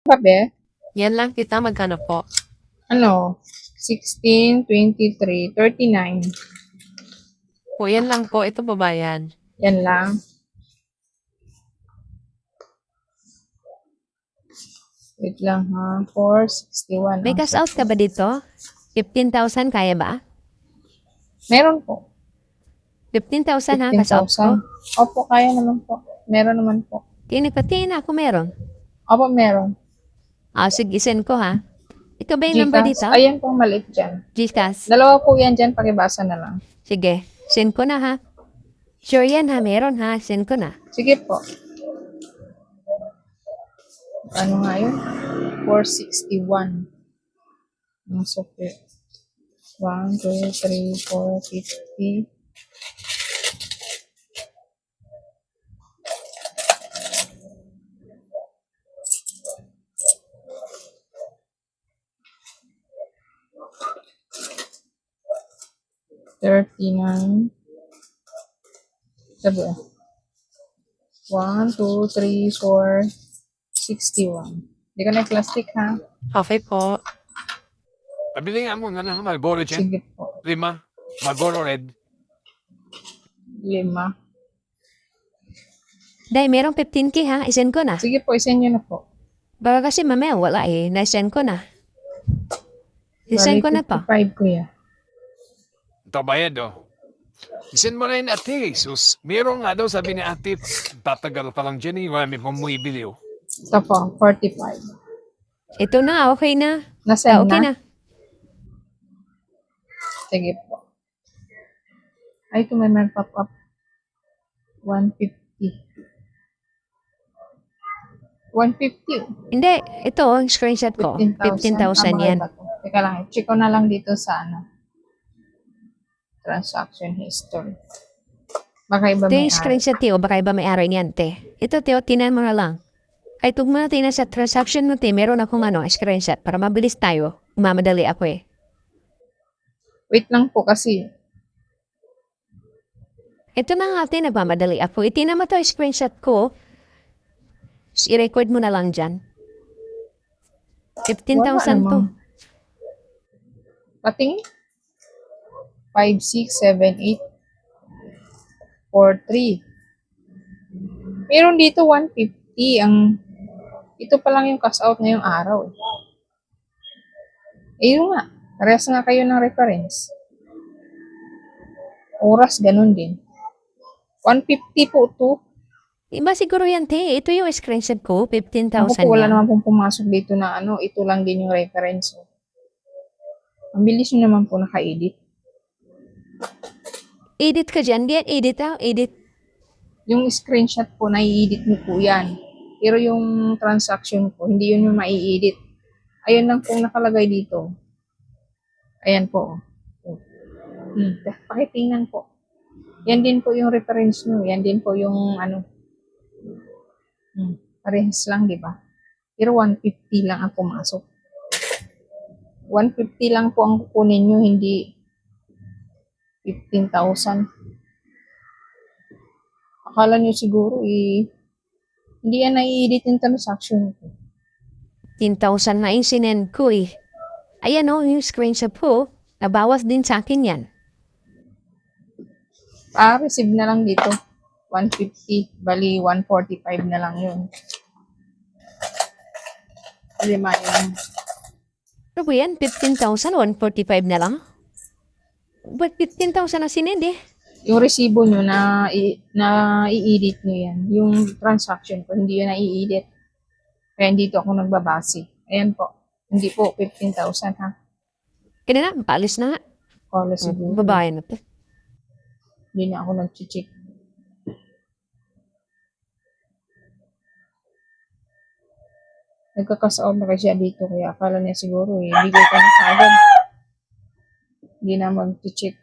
Babe, Yan lang kita, magkano po? ano, 16, 23, 39. Po, yan lang po. Ito babayan. Yan lang. Wait lang ha. 461. May cash out ka ba dito? 15,000 kaya ba? Meron po. 15,000 ha, cash out ko. 15,000. Opo, kaya naman po. Meron naman po. Patingin ako meron. Opo, meron. Sige, send ko ha. Ikaw ba yung number Gcash. dito? Ayan po, maliit dyan. Gcash. Dalawa po yan dyan, pakibasa na lang. Sige, send ko na ha. Sure yan ha, meron ha. Send ko na. Sige po. Ano nga yun? 461. Ang super. 1, 2, 3, 4, 50. $39. Sabi 1, 2, 3, 4, 61. Hindi ka na plastic ha? Okay po. Pabili nga mo na ng Marlboro dyan. Sige po. 5. Marlboro Red. 5. Day, merong 15k ha. Isend ko na. Sige po, isend nyo na po. Baka kasi mamaya wala eh. Na-send ko na. Isend ko na pa. 55 kuya. Ito bayad oh. Isin mo na yun ate. Sus, meron nga daw sabi ni ate, tatagal pa lang dyan eh. Wala may pumibili oh. Ito po, 45. Ito na, okay na. Nasend Okay na? na. Sige po. Ay, ito may pop up. 150. 150. Hindi, ito, screenshot ko. 15,000 yan. Teka lang, check ko na lang dito sa transaction history. Baka iba Ito may yung screenshot, Teo. Baka iba may-ari niyan, te. Ito, Teo, tinan mo na lang. Ay, tugma natin na sa transaction mo, te. Meron akong screenshot para mabilis tayo. Umamadali ako eh. Wait lang po kasi. Ito na nga, te. Nagmamadali ako. Itina mo to, screenshot ko. I-record mo na lang dyan. 15,000 to. Patingin. 5, 6, 7, 8, 4, 3. Meron dito 150. Ito pa lang yung cash out ngayong araw. Yun nga. Parehas nga kayo ng reference. Oras, ganun din. 150 po to. Iba siguro yan, te. Ito yung screenshot ko. 15,000 Ako po, wala yan. naman pong pumasok dito na ito lang din yung reference. Ang bilis nyo naman po naka-edit. Edit ka dyan. Diyan, edit ah. Edit. Yung screenshot po, nai-edit nyo po yan. Pero yung transaction po, hindi yun yung mai-edit. Ayan lang po nakalagay dito. Ayan po. Pakitingnan po. Yan din po yung reference nyo. Yan din po yung parehas lang, di ba? Pero 150 lang ang pumasok. 150 lang po ang kukunin nyo, hindi 15,000. Akala nyo siguro hindi yan nai-edit yung transaction ko. 10,000 na yung sinend ko eh. Ayan o, yung screenshot ko. Nabawas din sa akin yan. Receive na lang dito. 150. Bali, 145 na lang yun. 5 yun. Ano ba yan? 15,000, 145 na lang? Ba't 15,000 na sinend eh? Yung resibo nyo na i-edit nyo yan. Yung transaction ko, hindi yun na-i-edit. Kaya dito ako nagbabase. Ayan po. Hindi po 15,000 ha. Kaya na, paalis na nga. Kala siguro. Babae na to. Hindi na ako nag-check. Nagkakasaon na kasi siya dito. Kaya akala niya siguro bigay ka na agad. Hindi na mag-check.